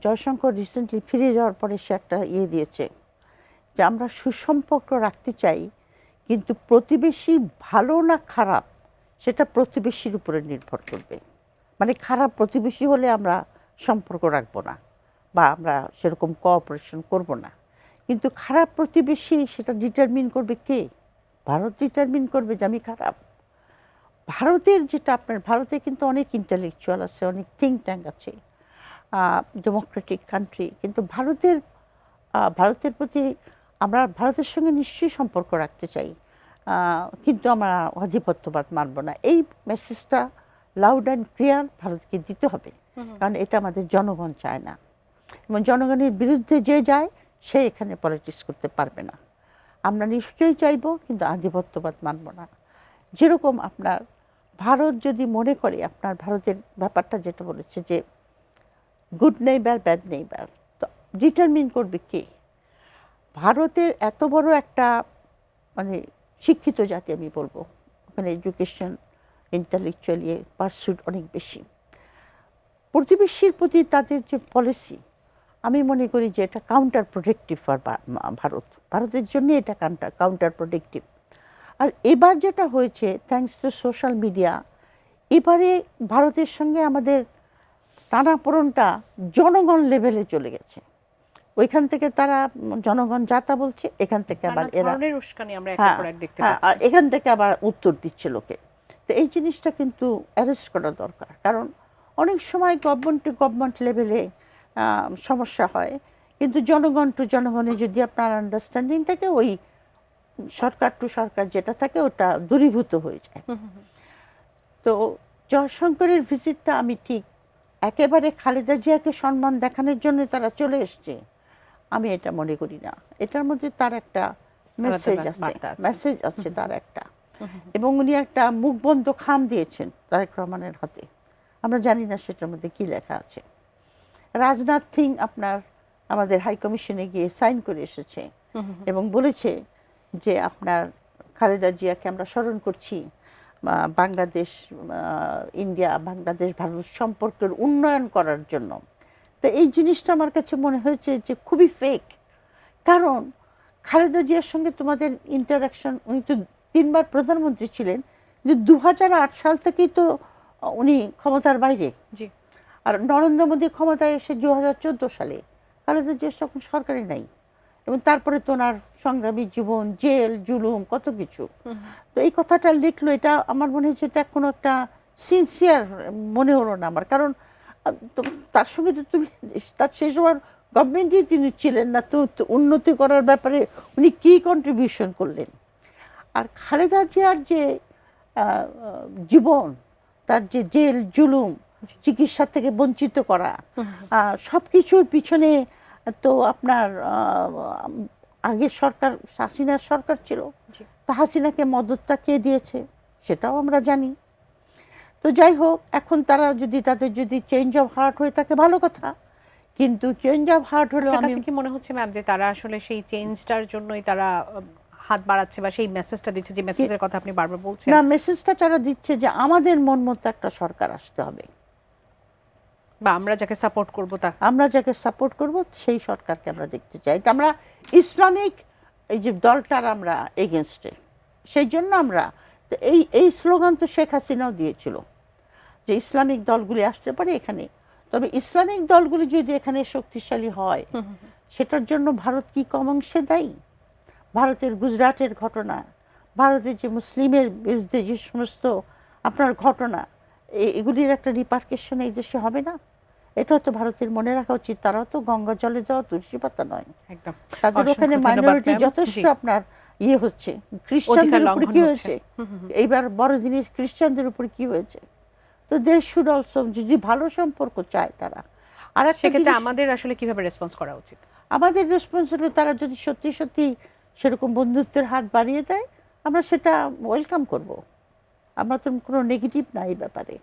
Jaishankar recently ফিরে যাওয়ার পরে সে একটা দিয়েছে যে আমরা সুসম্পর্ক রাখতে চাই, কিন্তু প্রতিবেশী ভালো না খারাপ সেটা প্রতিবেশীর উপরে নির্ভর করবে। মানে খারাপ প্রতিবেশী হলে আমরা সম্পর্ক রাখবো না বা আমরা সেরকম কোঅপারেশন করব না, কিন্তু খারাপ প্রতিবেশী সেটা ডিটারমিন করবে কে? ভারত ডিটারমিন করবে যে আমি খারাপ। ভারতের যেটা আপনার, ভারতে কিন্তু অনেক ইন্টেলেকচুয়াল আছে, অনেক থিঙ্ক ট্যাঙ্ক আছে, ডেমোক্রেটিক কান্ট্রি, কিন্তু ভারতের প্রতি আমরা ভারতের সঙ্গে নিশ্চয়ই সম্পর্ক রাখতে চাই, কিন্তু আমরা আধিপত্যবাদ মানব না। এই মেসেজটা লাউড অ্যান্ড ক্লিয়ার ভারতকে দিতে হবে, কারণ এটা আমাদের জনগণ চায় না, এবং জনগণের বিরুদ্ধে যে যায় সে এখানে পলিটিক্স করতে পারবে না। আমরা নিশ্চয়ই চাইব, কিন্তু আধিপত্যবাদ মানব না। যেরকম আপনার ভারত যদি মনে করে, আপনার ভারতের ব্যাপারটা যেটা বলেছে যে গুড নেইবার ব্যাড নেইবার, তো ডিটারমিন করবে কে? ভারতের এত বড় একটা মানে শিক্ষিত জাতি আমি বলবো, ওখানে এডুকেশন ইন্টেলেকচুয়ালি পারসুট অনেক বেশি। প্রতিবেশীর প্রতি তাদের যে পলিসি, আমি মনে করি যে এটা কাউন্টার প্রোডাক্টিভ ফর ভারতের জন্য এটা কাউন্টার প্রোডাক্টিভ। আর এবার যেটা হয়েছে থ্যাঙ্কস টু সোশ্যাল মিডিয়া, এবারে ভারতের সঙ্গে আমাদের টানাপোড়েনটা জনগণ লেভেলে চলে গেছে। ওইখান থেকে তারা জনগণ যাতা বলছে, এখান থেকে আবার এরা এখান থেকে আবার উত্তর দিচ্ছে লোকে। তো এই জিনিসটা কিন্তু অ্যারেস্ট করা দরকার, কারণ অনেক সময় গভর্নমেন্ট লেভেলে সমস্যা হয়, কিন্তু জনগণ টু জনগণে যদি আপনার আন্ডারস্ট্যান্ডিং থাকে, ওই সরকার টু সরকার যেটা থাকে ওটা দূরীভূত হয়ে যায়। তো জয়শঙ্করের ভিজিটটা আমি ঠিক একেবারে খালেদা জিয়াকে সম্মান দেখানোর জন্য তারা চলে এসছে, আমি এটা মনে করি না। এটার মধ্যে তার একটা মেসেজ আছে তার একটা, এবং উনি একটা মুখবন্ধ খাম দিয়েছেন তারেক রহমানের হাতে, আমরা জানি না সেটার মধ্যে কি লেখা আছে। রাজনাথ সিং আপনার আমাদের হাই কমিশনে গিয়ে সাইন করে এসেছে এবং বলেছে যে আপনার খালেদা জিয়াকে আমরা স্মরণ করছি বাংলাদেশ ইন্ডিয়া বাংলাদেশ ভারত সম্পর্কের উন্নয়ন করার জন্য। তো এই জিনিসটা আমার কাছে মনে হয়েছে যে খুবই ফেক, কারণ খালেদা জিয়ার সঙ্গে তোমাদের ইন্টারাকশন, উনি তো 3 বার প্রধানমন্ত্রী ছিলেন, কিন্তু 2008 সাল থেকেই তো উনি ক্ষমতার বাইরে। আর নরেন্দ্র মোদী ক্ষমতায় এসে 2014 সালে, খালেদা জিয়া তখন সরকারে নাই, এবং তারপরে তো ওনার সংগ্রামী জীবন, জেল জুলুম কত কিছু। তো এই কথাটা লিখলো, এটা আমার মনে হচ্ছে এটা কোনো একটা সিনসিয়ার মনে হলো না আমার, কারণ তার সঙ্গে তো তুমি তার সেই সময় গভর্নমেন্টই তিনি ছিলেন না, তো উন্নতি করার ব্যাপারে উনি কী কন্ট্রিবিউশন করলেন। আর খালেদা জিয়ার যে জীবন, তার যে জেল জুলুম, চিকিৎসা থেকে বঞ্চিত করা, সব কিছুর পিছনে তো আপনার আগের সরকার হাসিনার সরকার ছিল, তা হাসিনাকে মদতটা কে দিয়েছে সেটাও আমরা জানি। তো যাই হোক, এখন তারা যদি তাদের যদি চেঞ্জ অফ হার্ট হয়ে থাকে ভালো কথা, কিন্তু চেঞ্জ অফ হার্ট হলো আমি কি মনে হচ্ছে ম্যাম যে তারা আসলে সেই চেঞ্জটার জন্যই তারা হাত বাড়াচ্ছে বা সেই মেসেজটা দিচ্ছে, যে মেসেজের কথা আপনি বারবার বলছেন। না, মেসেজটা তারা দিচ্ছে যে আমাদের মন মতো একটা সরকার আসতে হবে, বা আমরা যাকে সাপোর্ট করব সেই সরকারকে আমরা দেখতে চাই। আমরা ইসলামিক এই যে দলটার আমরা এগেনস্টে, সেই জন্য আমরা এই স্লোগান তো শেখ হাসিনাও দিয়েছিল যে ইসলামিক দলগুলি আসতে পারে এখানে, তবে ইসলামিক দলগুলি যদি এখানে শক্তিশালী হয় সেটার জন্য ভারত কি কম অংশে দায়ী? ভারতের গুজরাটের ঘটনা, ভারতের যে মুসলিমের বিরুদ্ধে যে সমস্ত আপনার ঘটনা, এগুলির একটা রিপারকেশন এই দেশে হবে না? এটাও তো ভারতের মনে রাখা উচিত। তারাও তো গঙ্গা জলে দেওয়া তুলসী পাতা নয়, তাদের ওখানে মাইনরিটি যথেষ্ট আপনার হচ্ছে। খ্রিস্টানদের উপর কি হয়েছে এইবার বড়দিনে, খ্রিস্টানদের উপর কি হয়েছে? তো দেশ শুড অলসো, যদি ভালো সম্পর্ক চায় তারা। আর সেক্ষেত্রে আমাদের আসলে কিভাবে রেসপন্স করা উচিত? আমাদের রেসপন্স হলো তারা যদি সত্যি সত্যি সেরকম বন্ধুত্বের হাত বাড়িয়ে দেয়, আমরা সেটা ওয়েলকাম করব। আমরা তো কোনো নেগেটিভ না এই ব্যাপারে।